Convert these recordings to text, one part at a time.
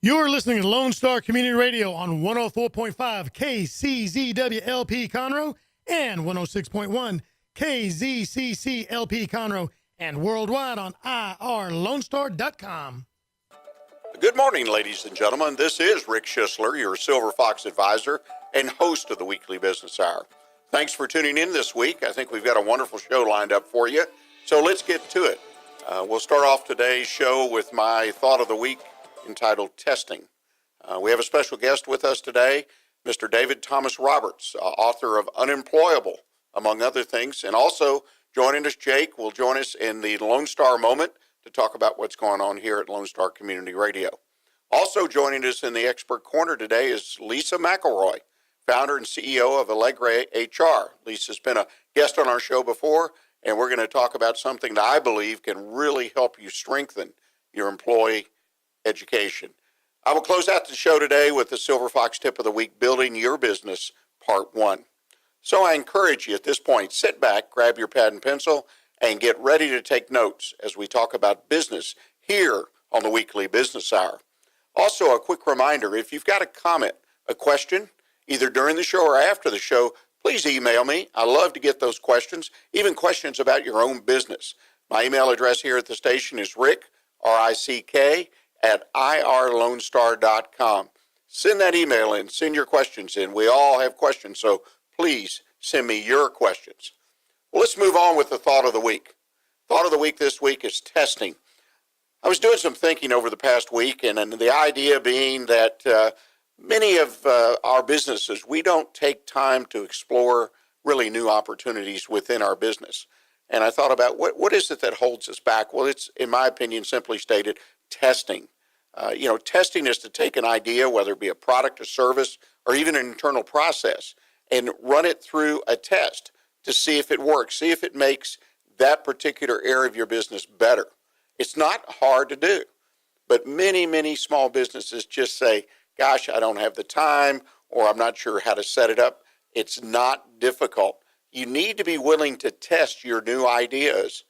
You're listening to Lone Star Community Radio on 104.5 KCZWLP Conroe and 106.1 KZCCLP Conroe and worldwide on irlonestar.com. Good morning, ladies and gentlemen. This is Rick Schissler, your Silver Fox advisor and host of the Weekly Business Hour. Thanks for tuning in this week. I think we've got a wonderful show lined up for you. So let's get to it. We'll start off today's show with my thought of the week entitled Testing. We have a special guest with us today, Mr. David Thomas Roberts, author of Unemployable, among other things. And also joining us, Jake will join us in the Lone Star moment to talk about what's going on here at Lone Star Community Radio. Also joining us in the Expert Corner today is Lisa McElroy, founder and CEO of Alegre HR. Lisa's been a guest on our show before, and we're going to talk about something that I believe can really help you strengthen your employee education. I will close out the show today with the Silver Fox Tip of the Week, Building Your Business, Part 1. So I encourage you at this point, sit back, grab your pad and pencil, and get ready to take notes as we talk about business here on the Weekly Business Hour. Also, a quick reminder, if you've got a comment, a question, either during the show or after the show, please email me. I love to get those questions, even questions about your own business. My email address here at the station is rick, R-I-C-K, at irlonestar.com. Send that email in. Send your questions in. We all have questions, so please send me your questions. Well, let's move on with the thought of the week. Thought of the week this week is testing. I was doing some thinking over the past week, and the idea being that many of our businesses, we don't take time to explore really new opportunities within our business. And I thought about what is it that holds us back? Well, it's, in my opinion, simply stated, testing. Testing is to take an idea, whether it be a product, a service, or even an internal process, and run it through a test to see if it works, see if it makes that particular area of your business better. It's not hard to do, but many, many small businesses just say, gosh, I don't have the time, or I'm not sure how to set it up. It's not difficult. You need to be willing to test your new ideas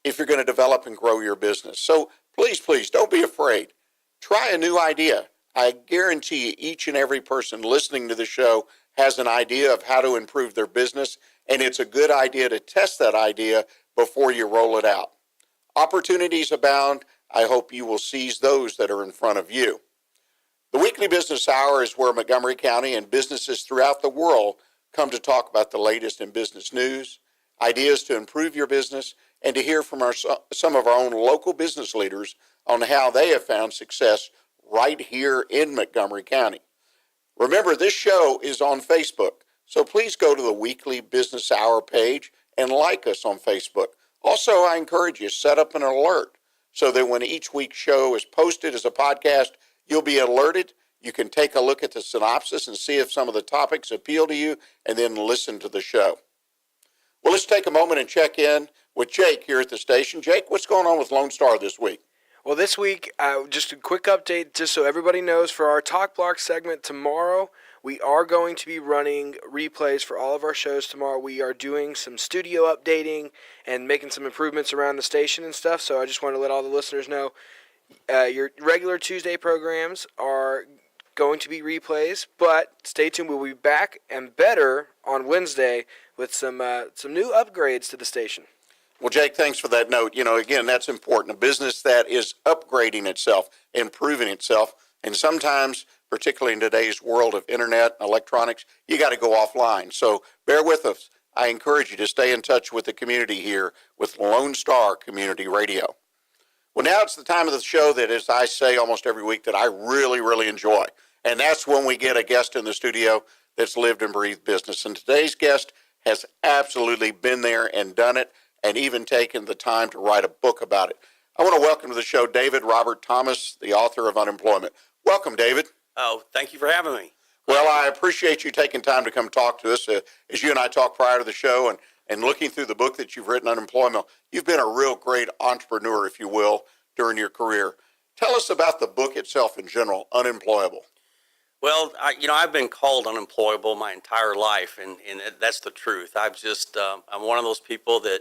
if you're going to develop and grow your business. So please, don't be afraid. Try a new idea. I guarantee you each and every person listening to the show has an idea of how to improve their business, and it's a good idea to test that idea before you roll it out. Opportunities abound. I hope you will seize those that are in front of you. The Weekly Business Hour is where Montgomery County and businesses throughout the world come to talk about the latest in business news, ideas to improve your business, and to hear from some of our own local business leaders on how they have found success right here in Montgomery County. Remember, this show is on Facebook, so please go to the Weekly Business Hour page and like us on Facebook. Also, I encourage you, set up an alert so that when each week's show is posted as a podcast, you'll be alerted. You can take a look at the synopsis and see if some of the topics appeal to you, and then listen to the show. Well, let's take a moment and check in with Jake here at the station. Jake, what's going on with Lone Star this week? Well, this week, just a quick update, just so everybody knows, for our Talk Block segment tomorrow, we are going to be running replays for all of our shows tomorrow. We are doing some studio updating and making some improvements around the station and stuff, so I just want to let all the listeners know your regular Tuesday programs are going to be replays, but stay tuned. We'll be back and better on Wednesday with some new upgrades to the station. Well, Jake, thanks for that note. Again, that's important. A business that is upgrading itself, improving itself, and sometimes, particularly in today's world of internet and electronics, you got to go offline. So bear with us. I encourage you to stay in touch with the community here with Lone Star Community Radio. Well, now it's the time of the show that, as I say almost every week, that I really, really enjoy. And that's when we get a guest in the studio that's lived and breathed business. And today's guest has absolutely been there and done it, and even taken the time to write a book about it. I want to welcome to the show David Robert Thomas, the author of Unemployment. Welcome, David. Oh, thank you for having me. Well, I appreciate you taking time to come talk to us. As you and I talked prior to the show and looking through the book that you've written, Unemployment, you've been a real great entrepreneur, if you will, during your career. Tell us about the book itself in general, Unemployable. Well, I've been called unemployable my entire life, and that's the truth. I'm one of those people that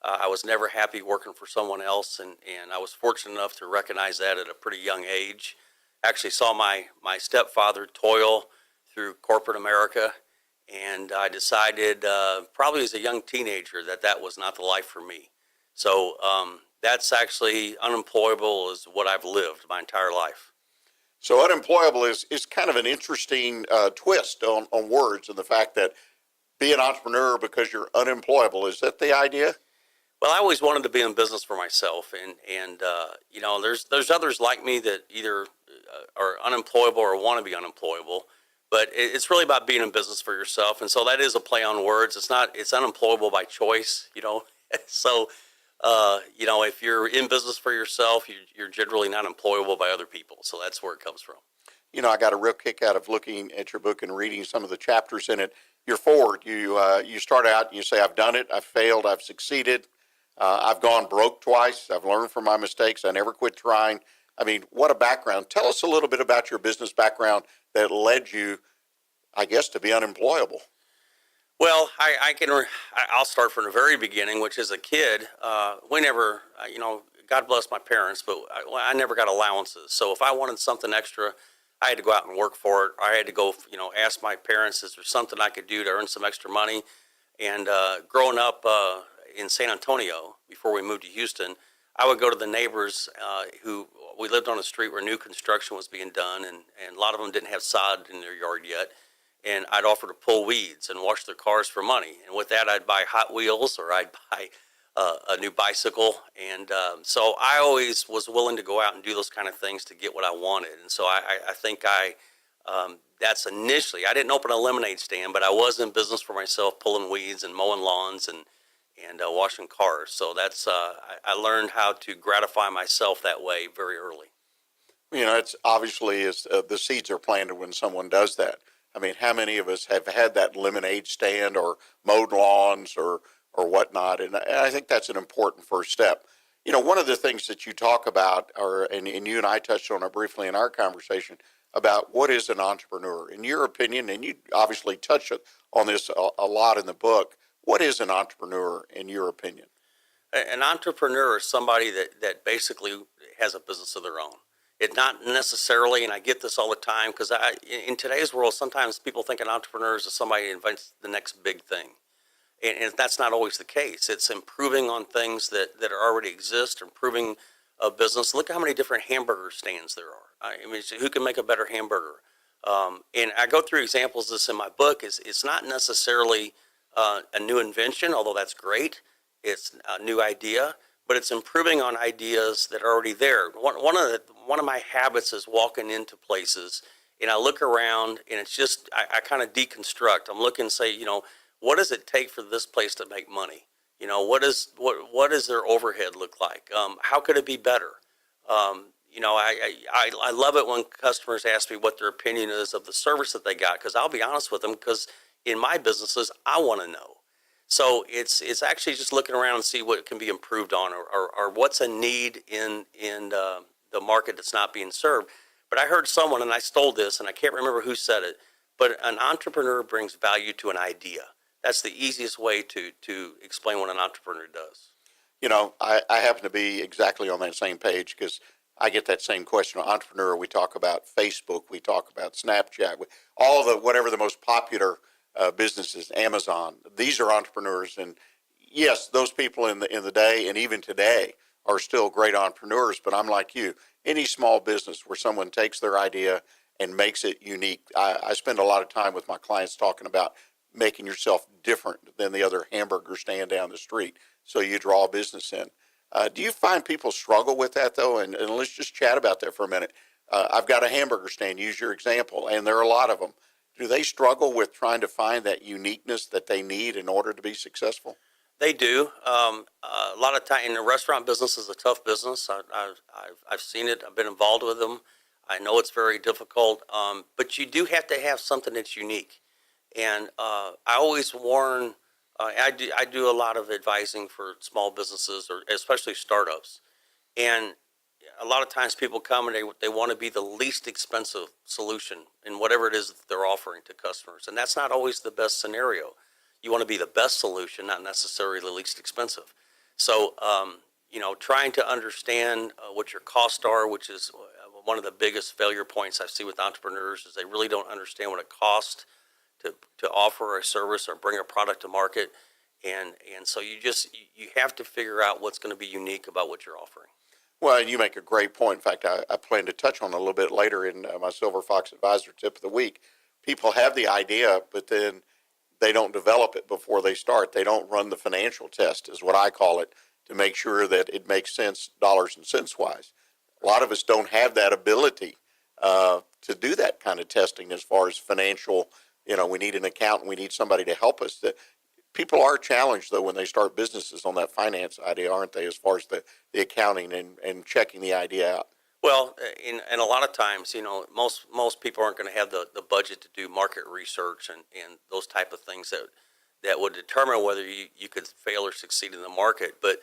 I was never happy working for someone else, and I was fortunate enough to recognize that at a pretty young age. actually saw my stepfather toil through corporate America, and I decided probably as a young teenager that was not the life for me. So that's actually unemployable is what I've lived my entire life. So unemployable is kind of an interesting twist on words, and the fact that be an entrepreneur because you're unemployable. Is that the idea? Well, I always wanted to be in business for myself, and you know, there's others like me that either are unemployable or want to be unemployable, but it's really about being in business for yourself, and so that is a play on words. It's unemployable by choice, you know. So you know, if you're in business for yourself, you're generally not employable by other people. So that's where it comes from. You know, I got a real kick out of looking at your book and reading some of the chapters in it. You're forward. You start out and you say, I've done it, I've failed, I've succeeded, I've gone broke twice, I've learned from my mistakes, I never quit trying. I mean, what a background. Tell us a little bit about your business background that led you, I guess, to be unemployable. Well, I'll start from the very beginning, which is a kid. We never, you know, God bless my parents, but I never got allowances. So if I wanted something extra, I had to go out and work for it. I had to go, you know, ask my parents, is there something I could do to earn some extra money? And growing up in San Antonio, before we moved to Houston, I would go to the neighbors who, we lived on a street where new construction was being done, and a lot of them didn't have sod in their yard yet. And I'd offer to pull weeds and wash their cars for money. And with that, I'd buy Hot Wheels, or I'd buy a new bicycle. And so I always was willing to go out and do those kind of things to get what I wanted. And so I think that's initially, I didn't open a lemonade stand, but I was in business for myself, pulling weeds and mowing lawns and washing cars. So that's, I learned how to gratify myself that way very early. You know, it's obviously the seeds are planted when someone does that. I mean, how many of us have had that lemonade stand or mowed lawns or whatnot? And I think that's an important first step. You know, one of the things that you talk about, and you and I touched on it briefly in our conversation, about what is an entrepreneur. In your opinion, and you obviously touch on this a lot in the book, what is an entrepreneur in your opinion? An entrepreneur is somebody that basically has a business of their own. It not necessarily, and I get this all the time, because in today's world, sometimes people think an entrepreneur is somebody who invents the next big thing. And that's not always the case. It's improving on things that already exist, improving a business. Look how many different hamburger stands there are. I mean, who can make a better hamburger? And I go through examples of this in my book. It's not necessarily a new invention, although that's great. It's a new idea, but it's improving on ideas that are already there. One of my habits is walking into places, and I look around, and it's just I kind of deconstruct. I'm looking and say, you know, what does it take for this place to make money? You know, what does their overhead look like? How could it be better? You know, I love it when customers ask me what their opinion is of the service that they got, because I'll be honest with them, because in my businesses, I want to know. So it's actually just looking around and see what can be improved on, or what's a need in the market that's not being served. But I heard someone, and I stole this, and I can't remember who said it, but an entrepreneur brings value to an idea. That's the easiest way to explain what an entrepreneur does. You know, I happen to be exactly on that same page, because I get that same question. Entrepreneur, we talk about Facebook, we talk about Snapchat, all the whatever the most popular businesses, Amazon. These are entrepreneurs, and yes, those people in the day and even today are still great entrepreneurs. But I'm like you. Any small business where someone takes their idea and makes it unique. I spend a lot of time with my clients talking about making yourself different than the other hamburger stand down the street, so you draw business in. Do you find people struggle with that, though? And let's just chat about that for a minute. I've got a hamburger stand, use your example, and there are a lot of them. Do they struggle with trying to find that uniqueness that they need in order to be successful? They do. A lot of time in the restaurant business is a tough business. I've seen it. I've been involved with them. I know it's very difficult, but you do have to have something that's unique. And I always warn. I do a lot of advising for small businesses, or especially startups, and a lot of times people come and they want to be the least expensive solution in whatever it is that they're offering to customers, and that's not always the best scenario. You want to be the best solution, not necessarily the least expensive. So, you know, trying to understand what your costs are, which is one of the biggest failure points I see with entrepreneurs is they really don't understand what it costs to offer a service or bring a product to market. And so you have to figure out what's going to be unique about what you're offering. Well, you make a great point. In fact, I plan to touch on it a little bit later in my Silver Fox Advisor Tip of the Week. People have the idea, but then they don't develop it before they start. They don't run the financial test, is what I call it, to make sure that it makes sense dollars and cents wise. A lot of us don't have that ability to do that kind of testing as far as financial. We need an accountant. We need somebody to help us. People are challenged, though, when they start businesses on that finance idea, aren't they, as far as the accounting and checking the idea out? Well, and a lot of times, most people aren't going to have the budget to do market research and those type of things that would determine whether you could fail or succeed in the market. But,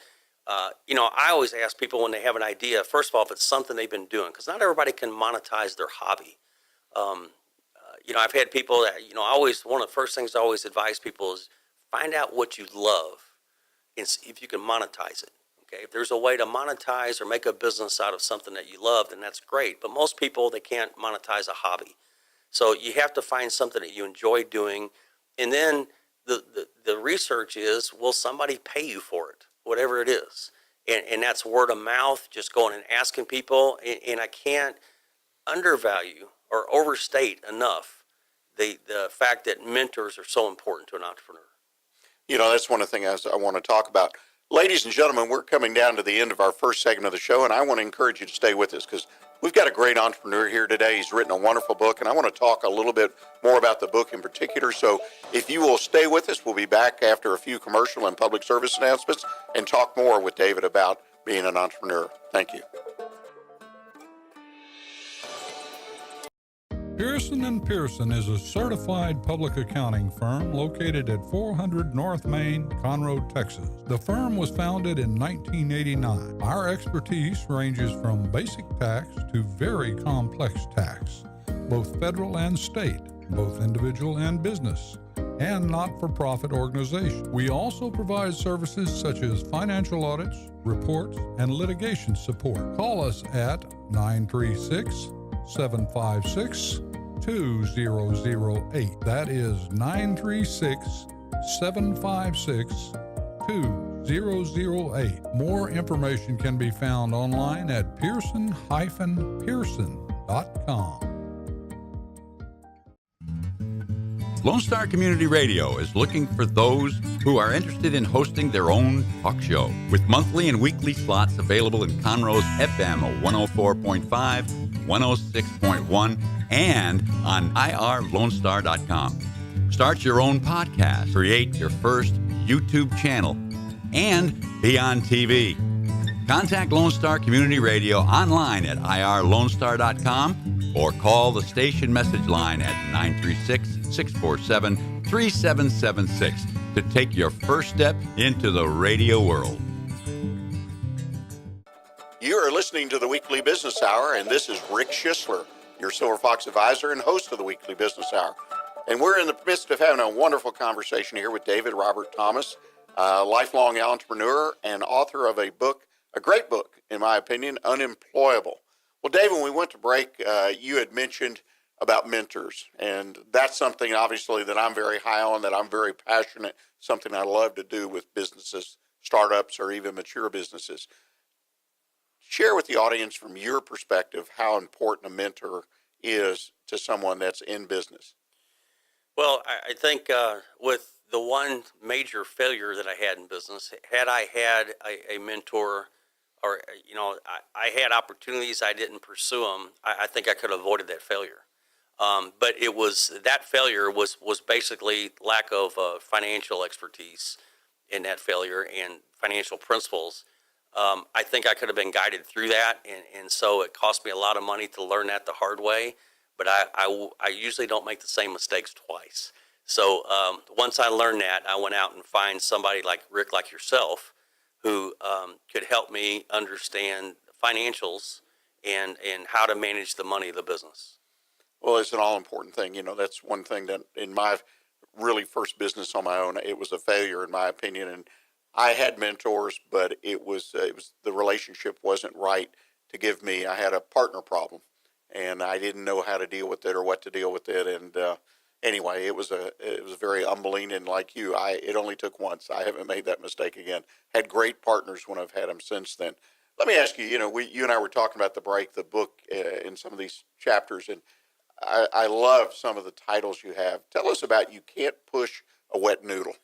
I always ask people when they have an idea, first of all, if it's something they've been doing, because not everybody can monetize their hobby. I've had people that, one of the first things I always advise people is find out what you love and see if you can monetize it. Okay, if there's a way to monetize or make a business out of something that you love, then that's great. But most people, they can't monetize a hobby. So you have to find something that you enjoy doing. And then the research is, will somebody pay you for it, whatever it is? And that's word of mouth, just going and asking people. And I can't undervalue or overstate enough the fact that mentors are so important to an entrepreneur. That's one of the things I want to talk about. Ladies and gentlemen, we're coming down to the end of our first segment of the show, and I want to encourage you to stay with us because we've got a great entrepreneur here today. He's written a wonderful book, and I want to talk a little bit more about the book in particular. So if you will stay with us, we'll be back after a few commercial and public service announcements and talk more with David about being an entrepreneur. Thank you. Pearson & Pearson is a certified public accounting firm located at 400 North Main, Conroe, Texas. The firm was founded in 1989. Our expertise ranges from basic tax to very complex tax, both federal and state, both individual and business, and not-for-profit organizations. We also provide services such as financial audits, reports, and litigation support. Call us at 936-756-2008. That is 936-756-2008. More information can be found online at pearson-pearson.com. Lone Star Community Radio is looking for those who are interested in hosting their own talk show with monthly and weekly slots available in Conroe's FM 104.5, 106.1, and on irlonestar.com. Start your own podcast, create your first YouTube channel, and be on TV. Contact Lone Star Community Radio online at irlonestar.com or call the station message line at 936-647-3776 to take your first step into the radio world. You are listening to the Weekly Business Hour, and this is Rick Schissler, your Silver Fox advisor and host of the Weekly Business Hour. And we're in the midst of having a wonderful conversation here with David Robert Thomas, a lifelong entrepreneur and author of a book, a great book, in my opinion, Unemployable. Well, David, when we went to break, you had mentioned about mentors, and that's something obviously that I'm very high on, that I'm very passionate, something I love to do with businesses, startups, or even mature businesses. Share with the audience from your perspective how important a mentor is to someone that's in business. Well, I think with the one major failure that I had in business, had I had a mentor, or I had opportunities, I didn't pursue them, I think I could have avoided that failure. But that failure was basically lack of financial expertise in that failure and financial principles. I think I could have been guided through that, and so it cost me a lot of money to learn that the hard way. But I usually don't make the same mistakes twice. So once I learned that, I went out and find somebody like Rick, like yourself, who could help me understand financials and how to manage the money of the business. Well, it's an all-important thing. That's one thing that in my really first business on my own, it was a failure in my opinion. And I had mentors, but it was the relationship wasn't right to give me. I had a partner problem. and I didn't know how to deal with it or what to deal with it. And anyway, it was very humbling. And like you, it only took once. I haven't made that mistake again. Had great partners when I've had them since then. Let me ask you. You and I were talking about the book in some of these chapters, and I love some of the titles you have. Tell us about "You Can't Push a Wet Noodle."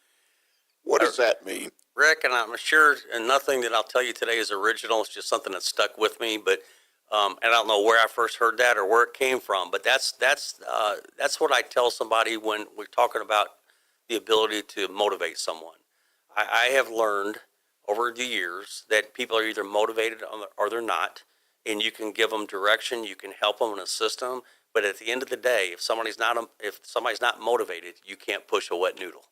What does that mean? Rick, and I'm sure and nothing that I'll tell you today is original. It's just something that stuck with me. But and I don't know where I first heard that or where it came from. But that's what I tell somebody when we're talking about the ability to motivate someone. I have learned over the years that people are either motivated or they're not, and you can give them direction, you can help them and assist them. But at the end of the day, if somebody's not motivated, you can't push a wet noodle.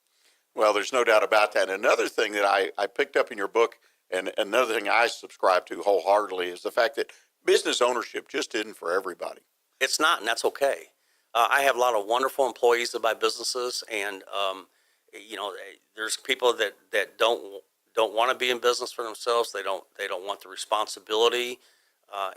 Well, there's no doubt about that. Another thing that I picked up in your book, and another thing I subscribe to wholeheartedly, is the fact that business ownership just isn't for everybody. It's not, and that's okay. I have a lot of wonderful employees that buy businesses, and there's people that don't want to be in business for themselves. They don't want the responsibility,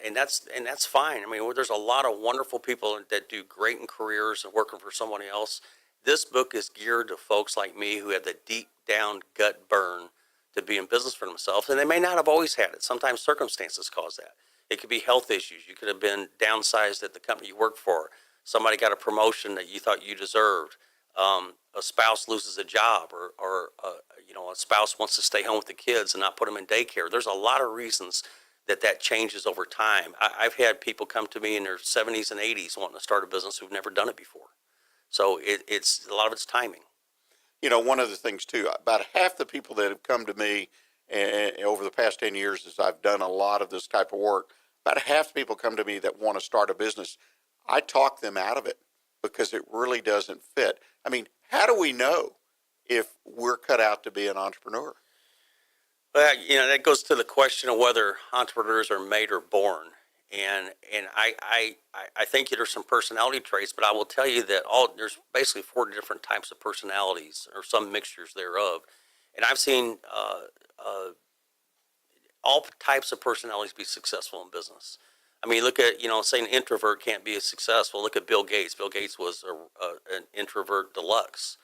and that's fine. I mean, there's a lot of wonderful people that do great in careers and working for somebody else. This book is geared to folks like me who have the deep down gut burn to be in business for themselves, and they may not have always had it. Sometimes circumstances cause that. It could be health issues. You could have been downsized at the company you work for. Somebody got a promotion that you thought you deserved. A spouse loses a job, or a spouse wants to stay home with the kids and not put them in daycare. There's a lot of reasons that changes over time. I've had people come to me in their 70s and 80s wanting to start a business who've never done it before. So it's a lot of it's timing. One of the things too, about half the people that have come to me over the past 10 years as I've done a lot of this type of work, about half the people come to me that want to start a business. I talk them out of it because it really doesn't fit. I mean, how do we know if we're cut out to be an entrepreneur? Well, that goes to the question of whether entrepreneurs are made or born. And I think there's some personality traits, but I will tell you that there's basically 4 different types of personalities, or some mixtures thereof. And I've seen all types of personalities be successful in business. I mean, look at, say an introvert can't be as successful. Look at Bill Gates. Bill Gates was an introvert deluxe.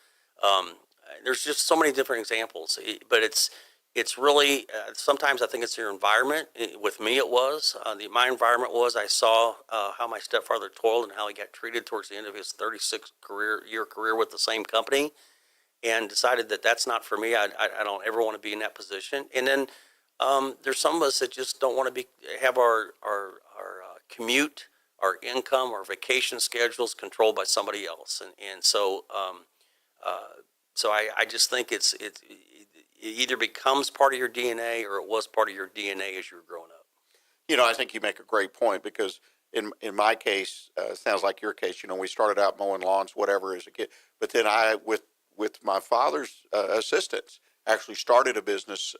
There's just so many different examples, but it's really, sometimes I think it's your environment. With me, it was. My environment was, I saw how my stepfather toiled and how he got treated towards the end of his 36-year career with the same company, and decided that that's not for me. I don't ever want to be in that position. And then there's some of us that just don't want to have our commute, our income, our vacation schedules controlled by somebody else. And so I just think it either becomes part of your DNA or it was part of your DNA as you were growing up. I think you make a great point, because in my case, sounds like your case, we started out mowing lawns, whatever, as a kid. But then I, with my father's assistance, actually started a business,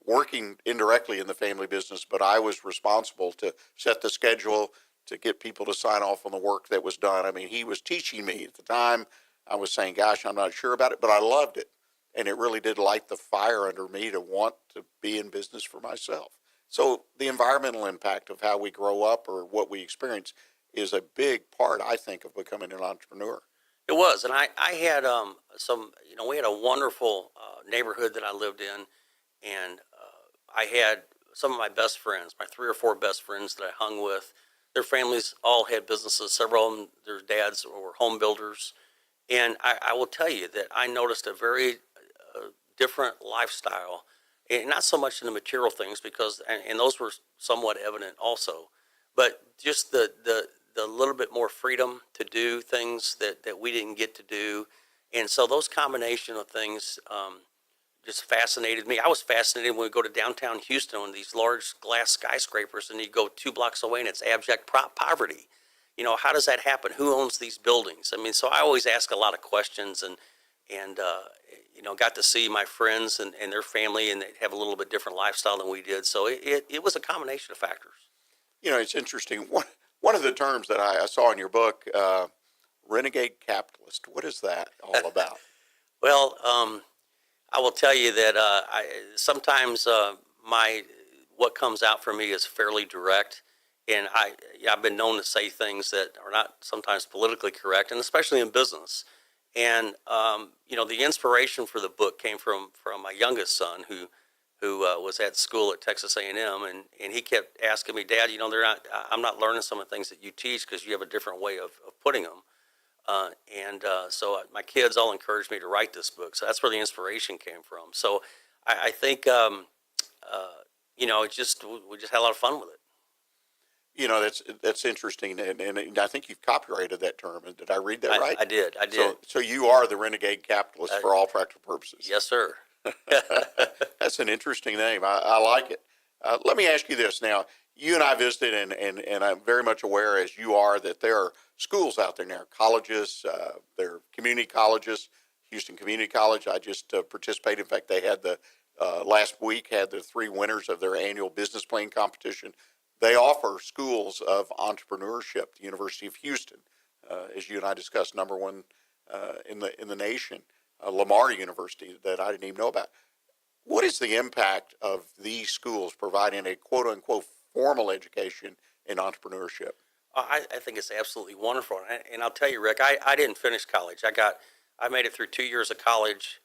working indirectly in the family business, but I was responsible to set the schedule, to get people to sign off on the work that was done. I mean, he was teaching me at the time. I was saying, gosh, I'm not sure about it, but I loved it. And it really did light the fire under me to want to be in business for myself. So the environmental impact of how we grow up or what we experience is a big part, I think, of becoming an entrepreneur. It was. And I had we had a wonderful neighborhood that I lived in. And I had some of my best friends, my 3 or 4 best friends that I hung with. Their families all had businesses. Several of them, their dads were home builders. And I will tell you that I noticed a very different lifestyle, and not so much in the material things, because and those were somewhat evident also, but just the little bit more freedom to do things that we didn't get to do. And so those combination of things just fascinated me. I was fascinated when we go to downtown Houston on these large glass skyscrapers, and you go 2 blocks away and it's abject poverty. How does that happen? Who owns these buildings? I mean, so I always ask a lot of questions, and got to see my friends and their family, and they have a little bit different lifestyle than we did. So it was a combination of factors. It's interesting. One of the terms that I saw in your book, renegade capitalist. What is that all about? Well, I will tell you that sometimes what comes out for me is fairly direct, And I've been known to say things that are not sometimes politically correct, and especially in business. And the inspiration for the book came from my youngest son, who was at school at Texas A&M, and he kept asking me, Dad, I'm not learning some of the things that you teach because you have a different way of putting them. So my kids all encouraged me to write this book. So that's where the inspiration came from. So I think, we just had a lot of fun with it. That's interesting, and I think you've copyrighted that term. Did I read that right? I did. So you are the renegade capitalist for all practical purposes. Yes, sir. That's an interesting name. I like it. Let me ask you this now. You and I visited, and I'm very much aware, as you are, that there are schools out there now, colleges, there are community colleges. Houston Community College, I just participated. In fact, they had last week had the 3 winners of their annual business plan competition. They offer schools of entrepreneurship. The University of Houston, as you and I discussed, number 1 in the nation. Lamar University, that I didn't even know about. What is the impact of these schools providing a quote unquote formal education in entrepreneurship? I think it's absolutely wonderful, and I'll tell you, Rick, I didn't finish college. I made it through 2 years of college.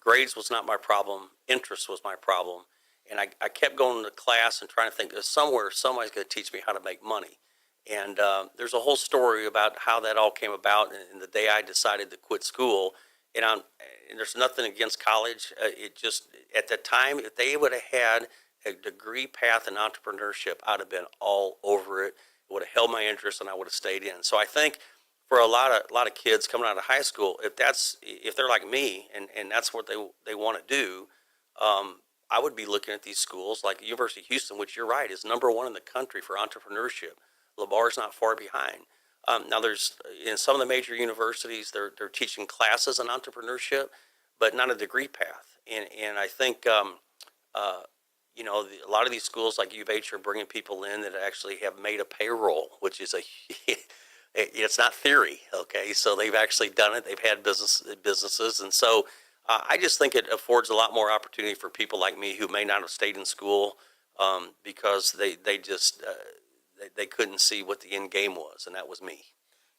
Grades was not my problem. Interest was my problem. And I kept going to class and trying to think, somebody's going to teach me how to make money. And there's a whole story about how that all came about and the day I decided to quit school. And there's nothing against college. It just, at the time, if they would have had a degree path in entrepreneurship, I'd have been all over it. It would have held my interest and I would have stayed in. So I think for a lot of kids coming out of high school, if they're like me and that's what they want to do, I would be looking at these schools like the University of Houston, which you're right, is number 1 in the country for entrepreneurship. Labar's not far behind. Now there's, in some of the major universities, they're teaching classes on entrepreneurship, but not a degree path. And I think, a lot of these schools like U of H are bringing people in that actually have made a payroll, which is it's not theory. Okay. So they've actually done it. They've had businesses. And so, I just think it affords a lot more opportunity for people like me who may not have stayed in school because they couldn't see what the end game was, and that was me.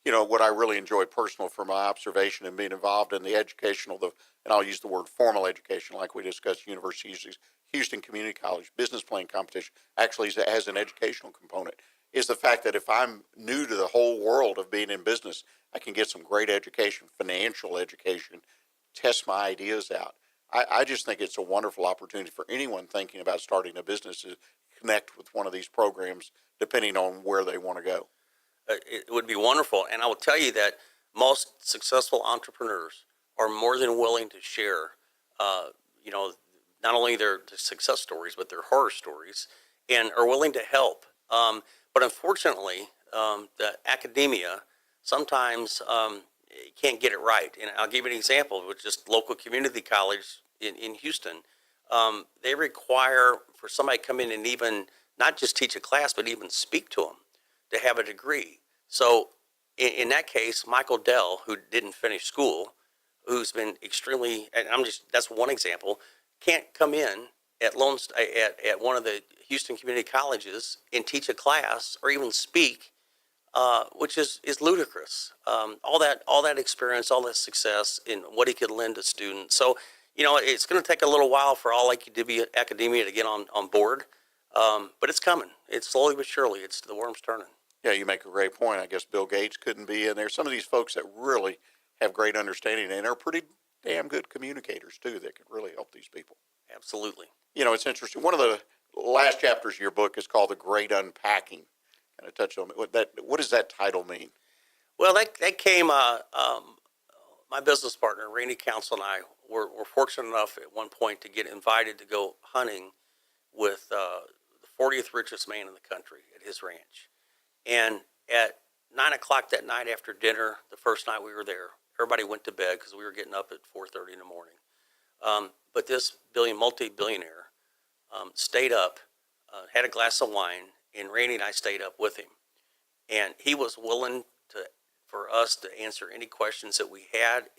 What I really enjoy personal from my observation and being involved in the educational, and I'll use the word formal education, like we discussed, University of Houston Community College, business plan competition, actually has an educational component, is the fact that if I'm new to the whole world of being in business, I can get some great education, financial education, test my ideas out. I just think it's a wonderful opportunity for anyone thinking about starting a business to connect with one of these programs, depending on where they want to go. It would be wonderful. And I will tell you that most successful entrepreneurs are more than willing to share, not only their success stories, but their horror stories, and are willing to help. But unfortunately, the academia sometimes can't get it right. And I'll give you an example with just local community college in Houston. They require for somebody to come in and even not just teach a class, but even speak to them to have a degree. So in that case, Michael Dell, who didn't finish school, who's been extremely, and that's one example, can't come in at one of the Houston community colleges and teach a class or even speak, which is ludicrous. All that experience, all that success, and what he could lend to students. So, it's going to take a little while for all academia to get on board, but it's coming. It's slowly but surely. It's the worm's turning. Yeah, you make a great point. I guess Bill Gates couldn't be in there. Some of these folks that really have great understanding and are pretty damn good communicators too that could really help these people. Absolutely. It's interesting. One of the last chapters of your book is called The Great Unpacking. Kind of touch on what does that title mean? Well, that came, my business partner, Randy Council, and I were fortunate enough at one point to get invited to go hunting with the 40th richest man in the country at his ranch. And at 9 o'clock that night after dinner, the first night we were there, everybody went to bed because we were getting up at 4:30 in the morning. But this multi-billionaire stayed up, had a glass of wine, and Randy and I stayed up with him. And he was willing for us to answer any questions that we had.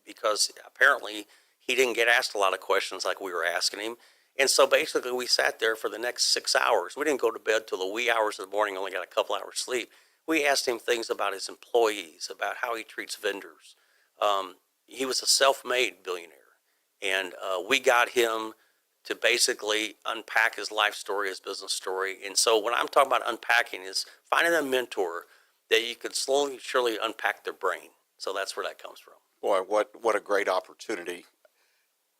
Because apparently he didn't get asked a lot of questions like we were asking him. And so basically we sat there for the next 6 hours. We didn't go to bed till the wee hours of the morning, only got a couple hours sleep. We asked him things about his employees, about how he treats vendors. He was a self-made billionaire. And we got him to basically unpack his life story, his business story. And so when I'm talking about unpacking is finding a mentor that you can slowly, surely unpack their brain. So that's where that comes from. Boy, what a great opportunity.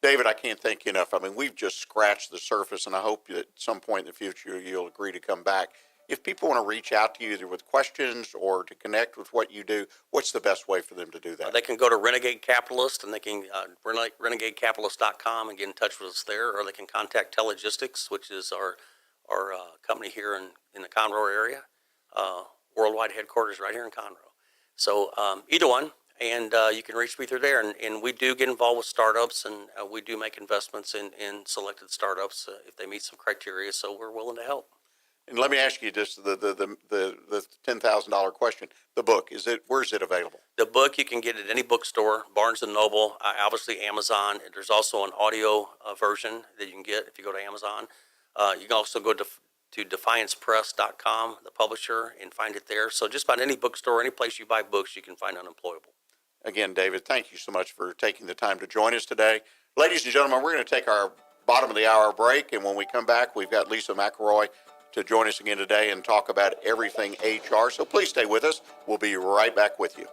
David, I can't thank you enough. I mean, we've just scratched the surface, and I hope that at some point in the future you'll agree to come back. If people want to reach out to you either with questions or to connect with what you do, what's the best way for them to do that? They can go to Renegade Capitalist, and they can renegadecapitalist.com and get in touch with us there, or they can contact Telegistics, which is our company here in the Conroe area, worldwide headquarters right here in Conroe. So either one, and you can reach me through there. And we do get involved with startups, and we do make investments in selected startups if they meet some criteria. So we're willing to help. And let me ask you just the $10,000 question. The book, where's it available? The book you can get at any bookstore, Barnes & Noble, obviously Amazon. There's also an audio version that you can get if you go to Amazon. You can also go to defiancepress.com, the publisher, and find it there. So just about any bookstore, any place you buy books, you can find Unemployable. Again, David, thank you so much for taking the time to join us today. Ladies and gentlemen, we're going to take our bottom of the hour break, and when we come back, we've got Lisa McElroy to join us again today and talk about everything HR. So please stay with us. We'll be right back with you.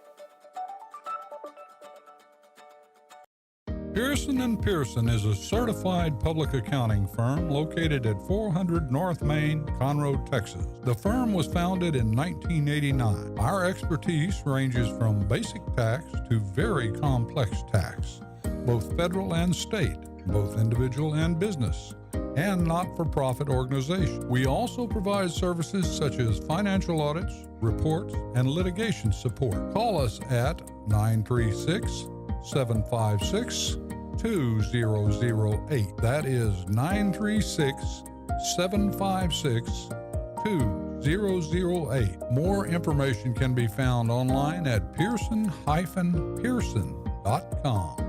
Pearson & Pearson is a certified public accounting firm located at 400 North Main, Conroe, Texas. The firm was founded in 1989. Our expertise ranges from basic tax to very complex tax, both federal and state, both individual and business, and not-for-profit organizations. We also provide services such as financial audits, reports, and litigation support. Call us at 936-756-2008. That is 936-756-2008. More information can be found online at pearson-pearson.com.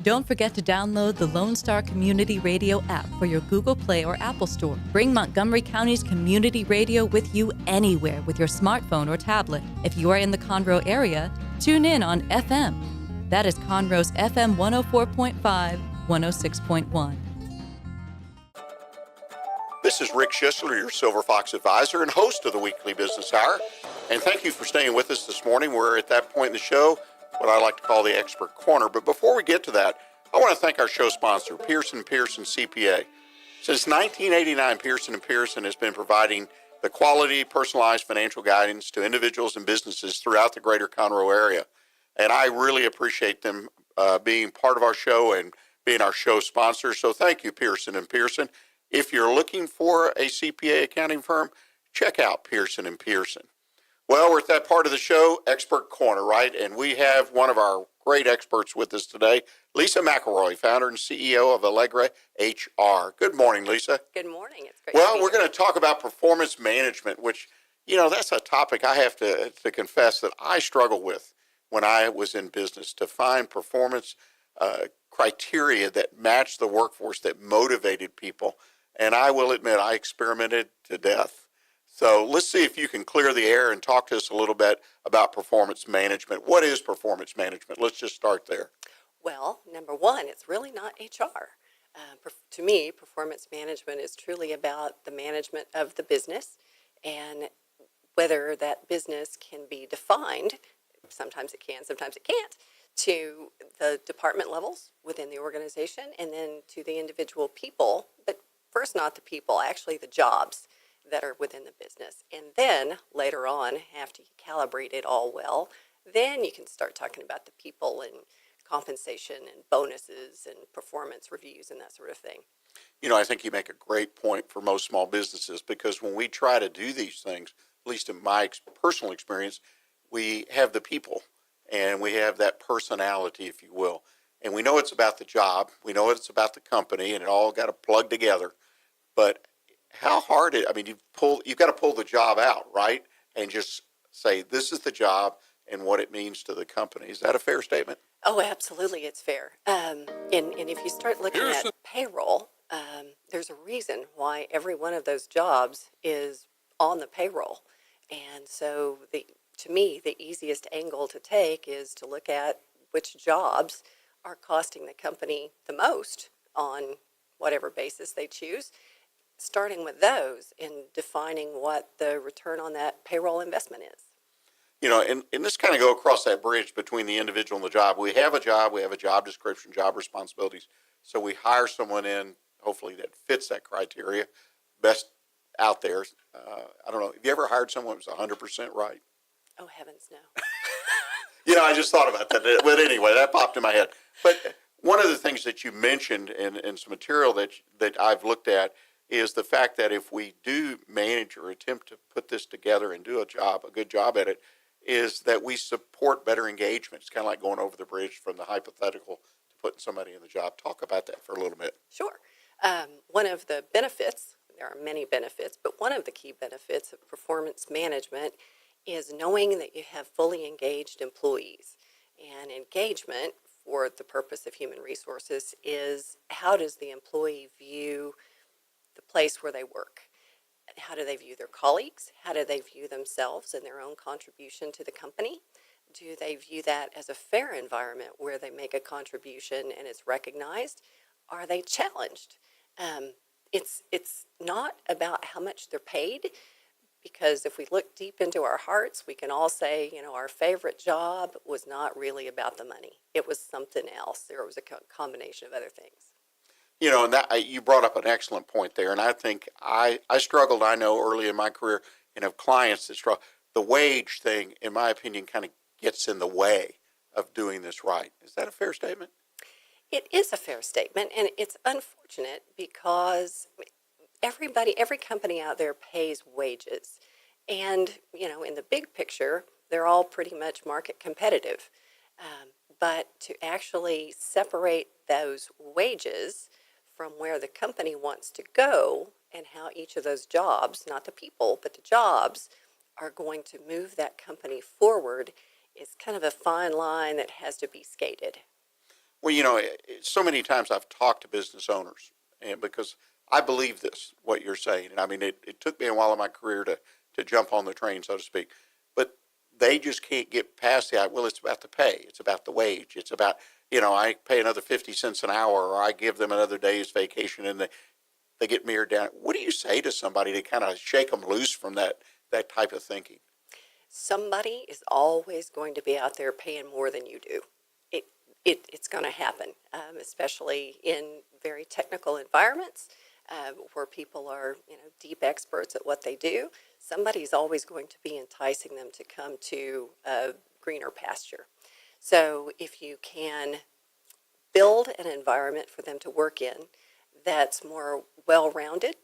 Don't forget to download the Lone Star Community Radio app for your Google Play or Apple Store. Bring Montgomery County's community radio with you anywhere with your smartphone or tablet. If you are in the Conroe area, tune in on FM. That is Conroe's FM 104.5, 106.1. This is Rick Schissler, your Silver Fox advisor and host of the Weekly Business Hour. And thank you for staying with us this morning. We're at that point in the show, what I like to call the Expert Corner. But before we get to that, I want to thank our show sponsor, Pearson & Pearson CPA. Since 1989, Pearson & Pearson has been providing the quality, personalized financial guidance to individuals and businesses throughout the greater Conroe area. And I really appreciate them being part of our show and being our show sponsor. So thank you, Pearson & Pearson. If you're looking for a CPA accounting firm, check out Pearson & Pearson. Well, we're at that part of the show, Expert Corner, right? And we have one of our great experts with us today, Lisa McElroy, founder and CEO of Alegre HR. Good morning, Lisa. Good morning. It's great. Well, we're going to talk about performance management, which, that's a topic I have to confess that I struggle with when I was in business, to find performance criteria that matched the workforce, that motivated people. And I will admit, I experimented to death. So let's see if you can clear the air and talk to us a little bit about performance management. What is performance management? Let's just start there. Well, number one, it's really not HR. To me, performance management is truly about the management of the business, and whether that business can be defined, sometimes it can, sometimes it can't, to the department levels within the organization, and then to the individual people, but first not the people, actually the jobs that are within the business. And then later on, after you calibrate it all well, then you can start talking about the people and compensation and bonuses and performance reviews and that sort of thing. I think you make a great point for most small businesses, because when we try to do these things, at least in my personal experience, we have the people and we have that personality, if you will. And we know it's about the job. We know it's about the company, and it all got to plug together. But how hard you've got to pull the job out, right? And just say, this is the job and what it means to the company. Is that a fair statement? Oh, absolutely, it's fair. And if you start looking at payroll, there's a reason why every one of those jobs is on the payroll. And so, to me, the easiest angle to take is to look at which jobs are costing the company the most on whatever basis they choose, starting with those and defining what the return on that payroll investment is. And this kind of go across that bridge between the individual and the job. We have a job description, job responsibilities. So we hire someone in, hopefully that fits that criteria, best out there. I don't know. Have you ever hired someone who was 100% right? Oh, heavens, no. I just thought about that. But anyway, that popped in my head. But one of the things that you mentioned in some material that I've looked at is the fact that if we do manage or attempt to put this together and do a good job at it, is that we support better engagement. It's kind of like going over the bridge from the hypothetical to putting somebody in the job. Talk about that for a little bit. Sure. One of the benefits, there are many benefits, but one of the key benefits of performance management is knowing that you have fully engaged employees. And engagement, for the purpose of human resources, is how does the employee view the place where they work? How do they view their colleagues? How do they view themselves and their own contribution to the company? Do they view that as a fair environment where they make a contribution and it's recognized? Are they challenged? It's not about how much they're paid, because if we look deep into our hearts, we can all say, our favorite job was not really about the money. It was something else. There was a combination of other things. And that you brought up an excellent point there. And I think I struggled, I know, early in my career, and have clients that struggle. The wage thing, in my opinion, kind of gets in the way of doing this right. Is that a fair statement? It is a fair statement, and it's unfortunate because every company out there pays wages. And, in the big picture, they're all pretty much market competitive. But to actually separate those wages from where the company wants to go and how each of those jobs, not the people, but the jobs, are going to move that company forward is kind of a fine line that has to be skated. Well, so many times I've talked to business owners, and because I believe this, what you're saying. And I mean, it took me a while in my career to jump on the train, so to speak. But they just can't get past the, well, it's about the pay. It's about the wage. It's about, I pay another 50 cents an hour, or I give them another day's vacation, and they get mirrored down. What do you say to somebody to kind of shake them loose from that type of thinking? Somebody is always going to be out there paying more than you do. It's going to happen, especially in very technical environments where people are, deep experts at what they do. Somebody's always going to be enticing them to come to a greener pasture. So if you can build an environment for them to work in that's more well-rounded,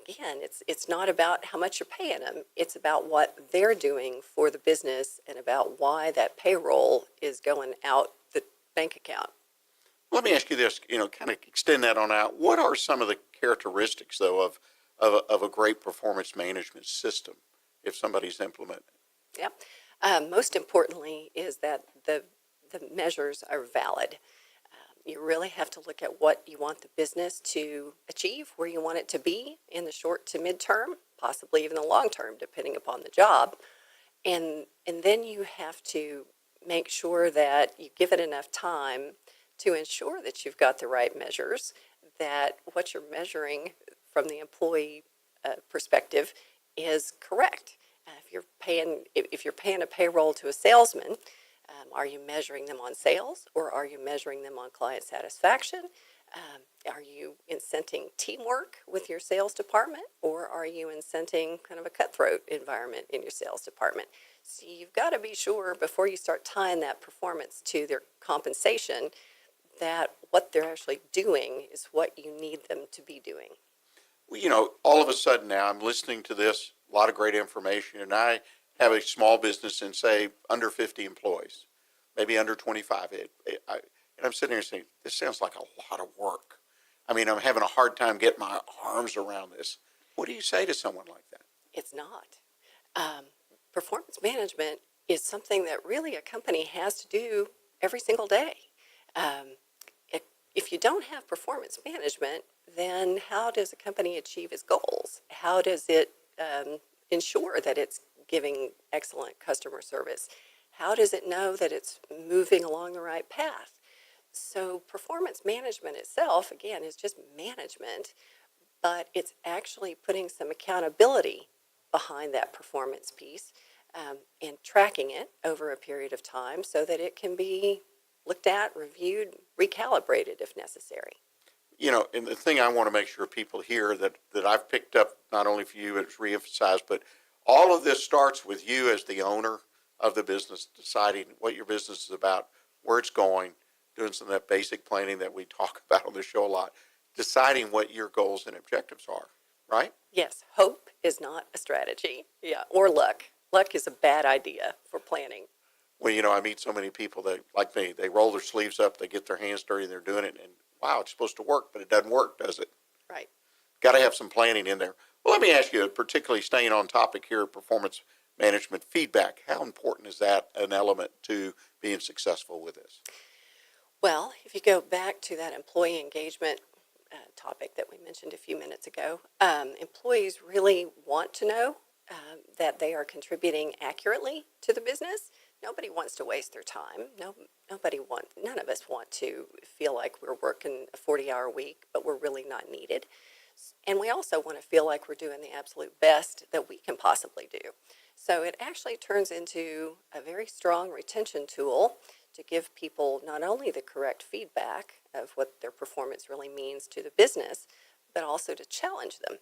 again, it's not about how much you're paying them. It's about what they're doing for the business and about why that payroll is going out the bank account. Let me ask you this, kind of extend that on out. What are some of the characteristics, though, of a great performance management system if somebody's implementing it? Yep. Most importantly is that the measures are valid. You really have to look at what you want the business to achieve, where you want it to be in the short to midterm, possibly even the long term, depending upon the job. And then you have to make sure that you give it enough time to ensure that you've got the right measures, that what you're measuring from the employee perspective is correct. If you're paying a payroll to a salesman, are you measuring them on sales, or are you measuring them on client satisfaction? Are you incenting teamwork with your sales department, or are you incenting kind of a cutthroat environment in your sales department? So you've got to be sure before you start tying that performance to their compensation that what they're actually doing is what you need them to be doing. Well, all of a sudden now I'm listening to this, a lot of great information, and I have a small business and say under 50 employees, maybe under 25. And I'm sitting here saying, this sounds like a lot of work. I mean, I'm having a hard time getting my arms around this. What do you say to someone like that? It's not. Performance management is something that really a company has to do every single day. Um, if you don't have performance management, then how does a company achieve its goals? How does it ensure that it's giving excellent customer service? How does it know that it's moving along the right path? So performance management itself, again, is just management, but it's actually putting some accountability behind that performance piece and tracking it over a period of time so that it can be looked at, reviewed, recalibrated if necessary. You know, and the thing I want to make sure people hear that I've picked up, not only for you, it's reemphasized, but all of this starts with you as the owner of the business, deciding what your business is about, where it's going, doing some of that basic planning that we talk about on the show a lot, deciding what your goals and objectives are, right? Yes, hope is not a strategy. Yeah, or luck. Luck is a bad idea for planning. Well, you know, I meet so many people that, like me, they roll their sleeves up, they get their hands dirty, and they're doing it, and wow, it's supposed to work, but it doesn't work, does it? Right. Got to have some planning in there. Well, let me ask you, particularly staying on topic here, performance management feedback. How important is that an element to being successful with this? Well, if you go back to that employee engagement topic that we mentioned a few minutes ago, employees really want to know that they are contributing accurately to the business. Nobody wants to waste their time. None of us want to feel like we're working a 40-hour week, but we're really not needed. And we also want to feel like we're doing the absolute best that we can possibly do. So it actually turns into a very strong retention tool to give people not only the correct feedback of what their performance really means to the business, but also to challenge them.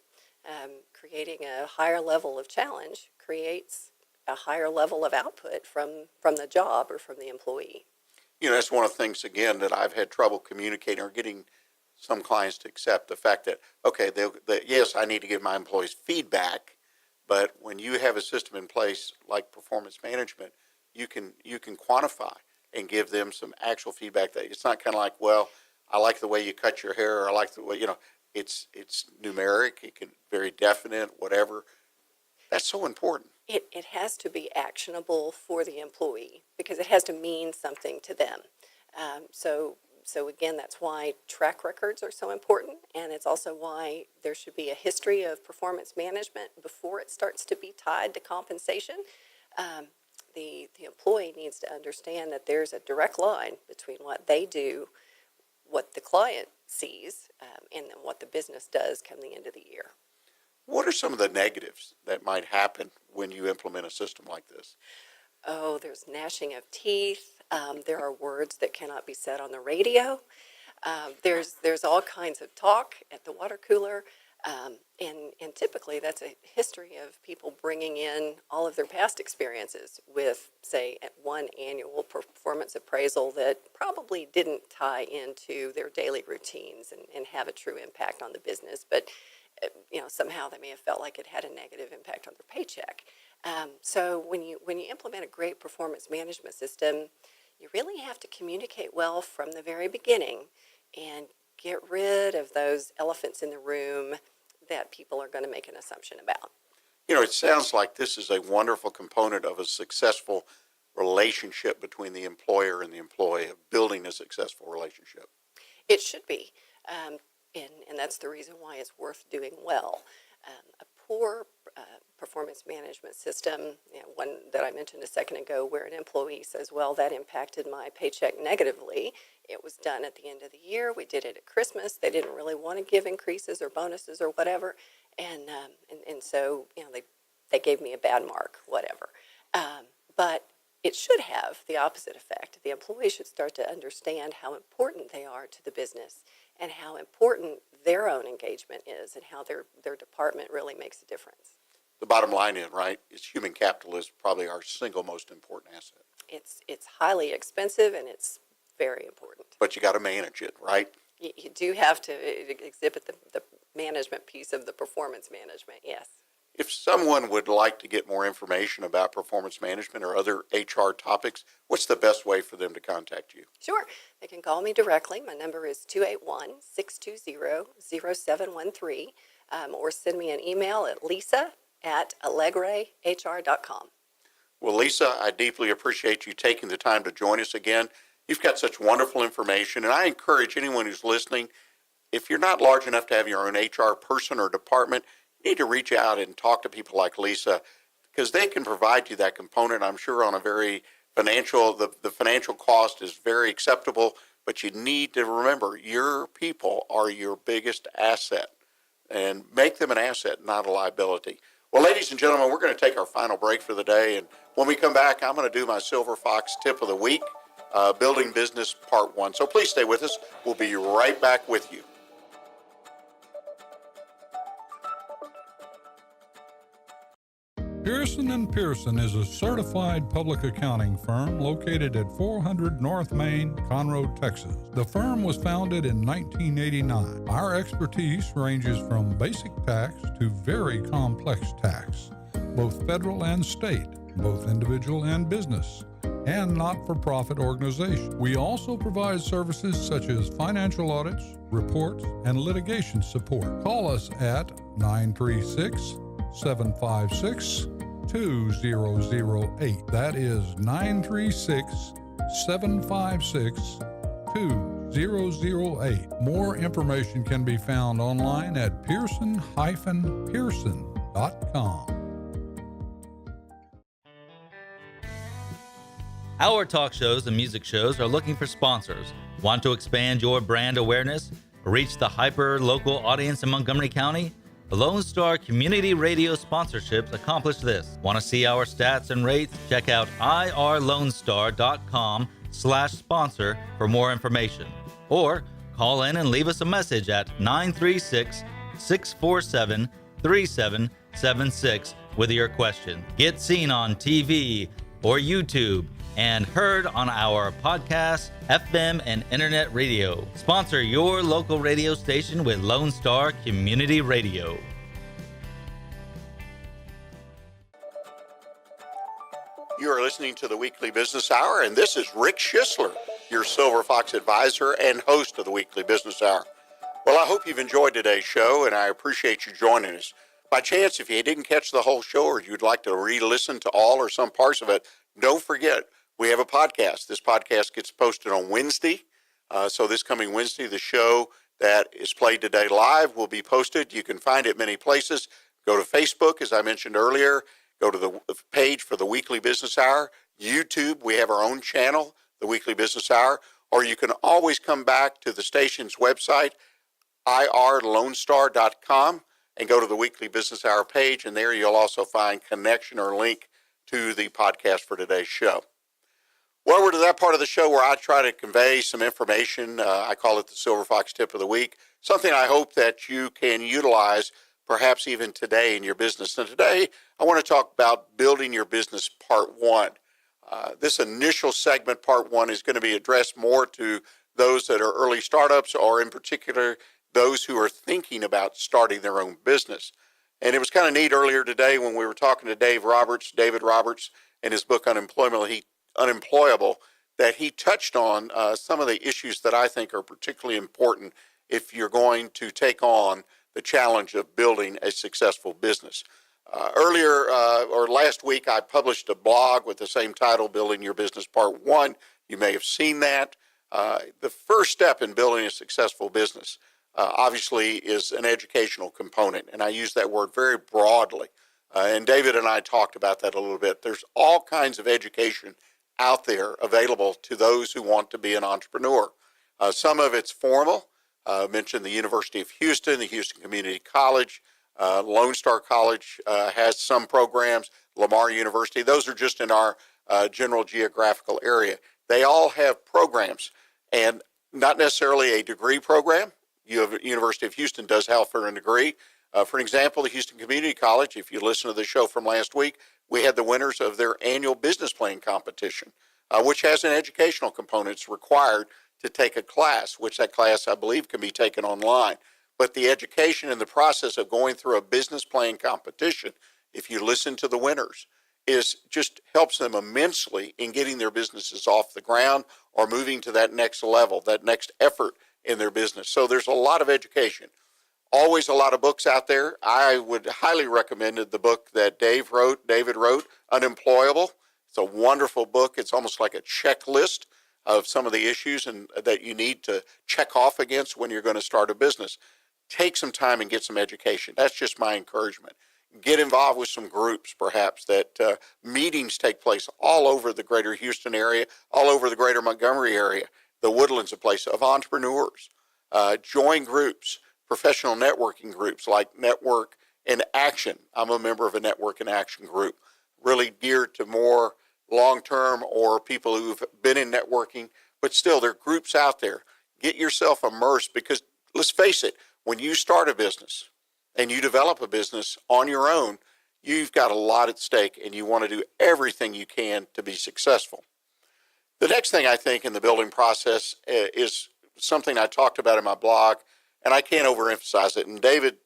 Creating a higher level of challenge creates a higher level of output from the job or from the employee. You know, that's one of the things, again, that I've had trouble communicating or getting some clients to accept the fact that, okay, yes, I need to give my employees feedback, but when you have a system in place like performance management, you can quantify and give them some actual feedback. That it's not kind of like, well, I like the way you cut your hair, or I like the way, you know, it's numeric, it can very definite, whatever. That's so important. It has to be actionable for the employee because it has to mean something to them. So again, that's why track records are so important, and it's also why there should be a history of performance management before it starts to be tied to compensation. The employee needs to understand that there's a direct line between what they do, what the client sees, and then what the business does come the end of the year. What are some of the negatives that might happen when you implement a system like this? Oh, there's gnashing of teeth. There are words that cannot be said on the radio. There's all kinds of talk at the water cooler. And typically that's a history of people bringing in all of their past experiences with, say, one annual performance appraisal that probably didn't tie into their daily routines and have a true impact on the business. But somehow they may have felt like it had a negative impact on their paycheck. So when you implement a great performance management system, you really have to communicate well from the very beginning and get rid of those elephants in the room that people are going to make an assumption about. You know, it sounds like this is a wonderful component of a successful relationship between the employer and the employee, of building a successful relationship. It should be. And that's the reason why it's worth doing well. A poor performance management system, one that I mentioned a second ago, where an employee says, well, that impacted my paycheck negatively. It was done at the end of the year. We did it at Christmas. They didn't really want to give increases or bonuses or whatever. And so, they gave me a bad mark, whatever. But it should have the opposite effect. The employee should start to understand how important they are to the business and how important their own engagement is and how their department really makes a difference. The bottom line is, right, is human capital is probably our single most important asset. It's highly expensive and it's very important. But you got to manage it, right? You do have to exhibit the management piece of the performance management, yes. If someone would like to get more information about performance management or other HR topics, what's the best way for them to contact you? Sure. They can call me directly. My number is 281-620-0713, or send me an email at lisa@alegrehr.com. Well, Lisa, I deeply appreciate you taking the time to join us again. You've got such wonderful information, and I encourage anyone who's listening, if you're not large enough to have your own HR person or department, you need to reach out and talk to people like Lisa, because they can provide you that component, I'm sure, on a very the financial cost is very acceptable, but you need to remember your people are your biggest asset, and make them an asset, not a liability. Well, ladies and gentlemen, we're going to take our final break for the day, and when we come back, I'm going to do my Silver Fox tip of the week, Building Business Part 1. So please stay with us. We'll be right back with you. Pearson & Pearson is a certified public accounting firm located at 400 North Main, Conroe, Texas. The firm was founded in 1989. Our expertise ranges from basic tax to very complex tax, both federal and state, both individual and business, and not-for-profit organizations. We also provide services such as financial audits, reports, and litigation support. Call us at 936-756-2008. That is 936-756-2008. More information can be found online at pearson-pearson.com. Our talk shows and music shows are looking for sponsors. Want to expand your brand awareness? Reach the hyper-local audience in Montgomery County? The Lone Star Community Radio sponsorships accomplish this. Want to see our stats and rates? Check out irlonestar.com/sponsor for more information. Or call in and leave us a message at 936-647-3776 with your question. Get seen on TV or YouTube and heard on our podcast, FM, and internet radio. Sponsor your local radio station with Lone Star Community Radio. You are listening to the Weekly Business Hour, and this is Rick Schissler, your Silver Fox advisor and host of the Weekly Business Hour. Well, I hope you've enjoyed today's show, and I appreciate you joining us. By chance, if you didn't catch the whole show or you'd like to re-listen to all or some parts of it, don't forget, we have a podcast. This podcast gets posted on Wednesday. So this coming Wednesday, the show that is played today live will be posted. You can find it many places. Go to Facebook, as I mentioned earlier. Go to the page for the Weekly Business Hour. YouTube, we have our own channel, the Weekly Business Hour. Or you can always come back to the station's website, irlonestar.com, and go to the Weekly Business Hour page. And there you'll also find connection or link to the podcast for today's show. Well, we're to that part of the show where I try to convey some information. I call it the Silver Fox Tip of the Week, something I hope that you can utilize perhaps even today in your business. And today, I want to talk about building your business part 1. This initial segment, part 1, is going to be addressed more to those that are early startups, or in particular, those who are thinking about starting their own business. And it was kind of neat earlier today when we were talking to David Roberts, in his book Unemployable, that he touched on some of the issues that I think are particularly important if you're going to take on the challenge of building a successful business. Last week, I published a blog with the same title, Building Your Business Part 1. You may have seen that. The first step in building a successful business, obviously, is an educational component, and I use that word very broadly. And David and I talked about that a little bit. There's all kinds of education out there available to those who want to be an entrepreneur. Some of it's formal. I mentioned the University of Houston, the Houston Community College, Lone Star College has some programs, Lamar University. Those are just in our general geographical area. They all have programs, and not necessarily a degree program. University of Houston does offer a degree. For example, the Houston Community College, if you listen to the show from last week, we had the winners of their annual business plan competition, which has an educational component. It's required to take a class, which that class, I believe, can be taken online. But the education and the process of going through a business plan competition, if you listen to the winners, just helps them immensely in getting their businesses off the ground or moving to that next level, that next effort in their business. So there's a lot of education. Always a lot of books out there. I would highly recommend the book that David wrote, Unemployable. It's a wonderful book. It's almost like a checklist of some of the issues and that you need to check off against when you're going to start a business. Take some time and get some education. That's just my encouragement. Get involved with some groups, perhaps, that meetings take place all over the greater Houston area, all over the greater Montgomery area. The Woodlands, a place of entrepreneurs. Join groups, professional networking groups like Network in Action. I'm a member of a Network in Action group, really geared to more long-term or people who've been in networking, but still there are groups out there. Get yourself immersed, because let's face it, when you start a business and you develop a business on your own, you've got a lot at stake and you want to do everything you can to be successful. The next thing I think in the building process is something I talked about in my blog, and I can't overemphasize it. And David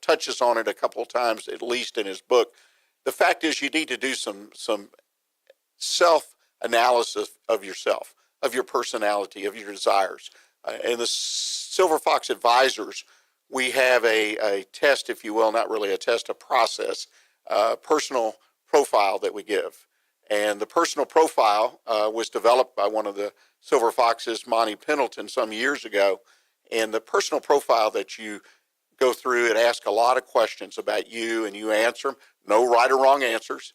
touches on it a couple of times, at least in his book. The fact is, you need to do some self-analysis of yourself, of your personality, of your desires. In the Silver Fox Advisors, we have a test, if you will, not really a test, a process, personal profile that we give. And the personal profile was developed by one of the Silver Foxes, Monty Pendleton, some years ago. And the personal profile that you go through, it asks a lot of questions about you, and you answer them. No right or wrong answers.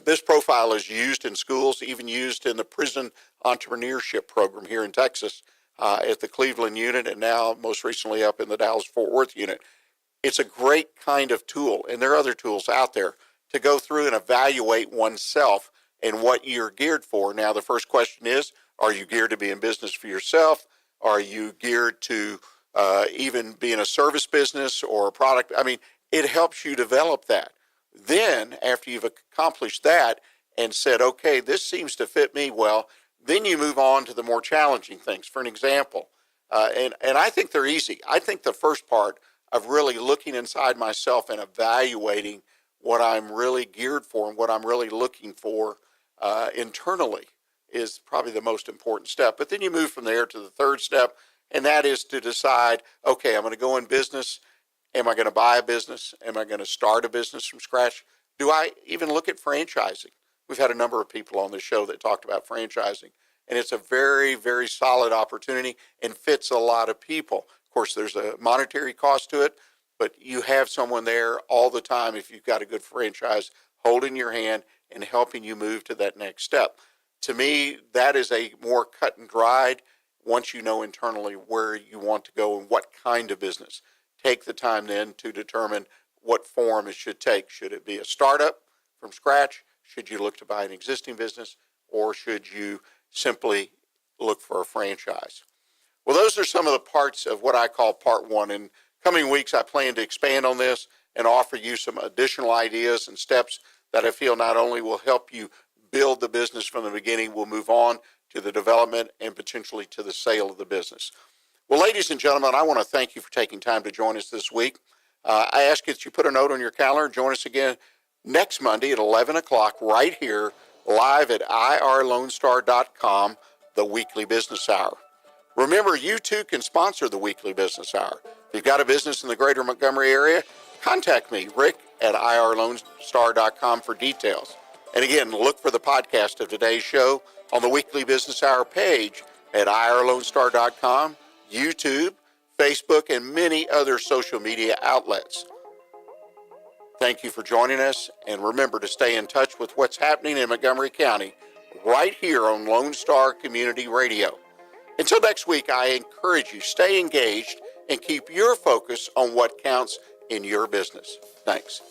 This profile is used in schools, even used in the prison entrepreneurship program here in Texas, at the Cleveland unit, and now most recently up in the Dallas-Fort Worth unit. It's a great kind of tool, and there are other tools out there to go through and evaluate oneself and what you're geared for. Now, the first question is, are you geared to be in business for yourself? Are you geared to even be in a service business or a product? I mean, it helps you develop that. Then, after you've accomplished that and said, okay, this seems to fit me well, then you move on to the more challenging things. For an example, and I think they're easy. I think the first part of really looking inside myself and evaluating what I'm really geared for and what I'm really looking for internally is probably the most important step. But then you move from there to the third step, and that is to decide, okay, I'm going to go in business. Am I going to buy a business? Am I going to start a business from scratch? Do I even look at franchising? We've had a number of people on this show that talked about franchising, and it's a very, very solid opportunity and fits a lot of people. Of course, there's a monetary cost to it, but you have someone there all the time, if you've got a good franchise, holding your hand and helping you move to that next step. To me, that is a more cut and dried once you know internally where you want to go and what kind of business. Take the time then to determine what form it should take. Should it be a startup from scratch? Should you look to buy an existing business? Or should you simply look for a franchise? Well, those are some of the parts of what I call part one. In coming weeks, I plan to expand on this and offer you some additional ideas and steps that I feel not only will help you build the business from the beginning, will move on to the development and potentially to the sale of the business. Well, ladies and gentlemen, I want to thank you for taking time to join us this week. I ask that you put a note on your calendar. Join us again next Monday at 11 o'clock right here, live at irlonestar.com, the Weekly Business Hour. Remember, you too can sponsor the Weekly Business Hour. If you've got a business in the greater Montgomery area, contact me, Rick, at irlonestar.com for details. And again, look for the podcast of today's show on the Weekly Business Hour page at irlonestar.com, YouTube, Facebook, and many other social media outlets. Thank you for joining us, and remember to stay in touch with what's happening in Montgomery County right here on Lone Star Community Radio. Until next week, I encourage you, stay engaged and keep your focus on what counts in your business. Thanks.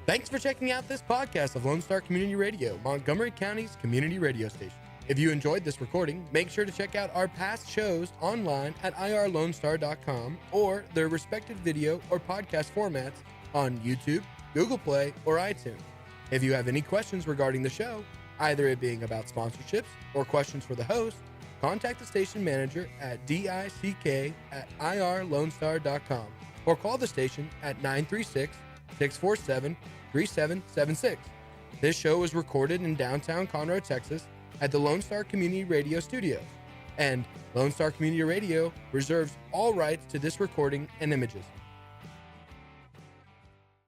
Thanks for checking out this podcast of Lone Star Community Radio, Montgomery County's community radio station. If you enjoyed this recording, make sure to check out our past shows online at irlonestar.com or their respective video or podcast formats on YouTube, Google Play, or iTunes. If you have any questions regarding the show, either it being about sponsorships or questions for the host, contact the station manager at dick@irlonestar.com or call the station at 936-647-3776. This show is recorded in downtown Conroe, Texas at the Lone Star Community Radio Studios, and Lone Star Community Radio reserves all rights to this recording and images.